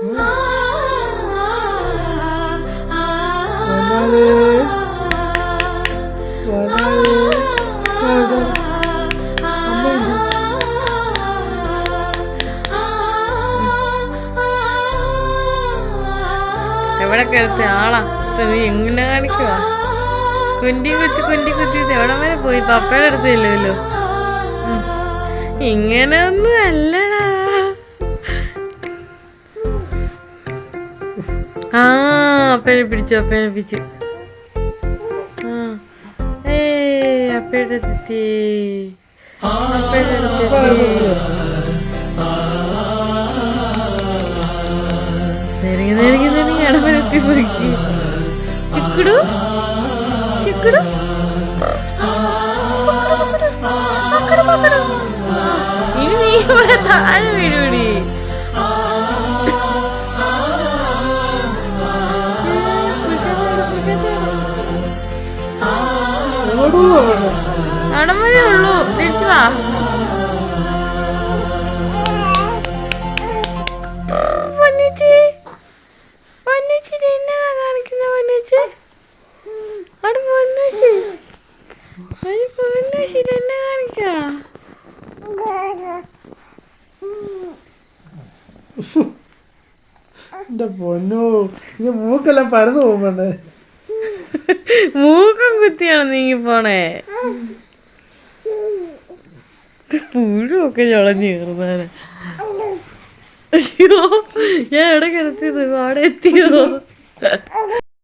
എവിടെ കേരളത്തെ ആളാ നീ എങ്ങനെ കാണിക്കുവാ? കുറ്റി കുത്തിയത് എവിടെ വരെ പോയി? പപ്പയുടെ അടുത്തില്ലല്ലോ. ഇങ്ങനെയൊന്നും അല്ലടാ. ആ അപ്പനെ പിടിച്ചു. അപ്പയുടെ അടുത്തെത്തി. നെരുങ്ങി അടമരത്തി പോയിക്ക്. ചിക്കുടു ഇനി നീ ഇവിടെ താഴെ വീടുകൂടി. അടമരേ ഉള്ളൂ. തിരിച്ചു വാ. എന്റെ പൊന്നോ, ഇത് മൂക്കെല്ലാം പരന്നു പോകുമ്പോ മൂക്കം കുത്തിയാണ് നീങ്ങി പോണേ. പുഴുവൊക്കെ ചളഞ്ഞു കയറുന്നാണ്. അയ്യോ, ഞാൻ എവിടെ കിടത്തിയത്? അവിടെ എത്തിയോ?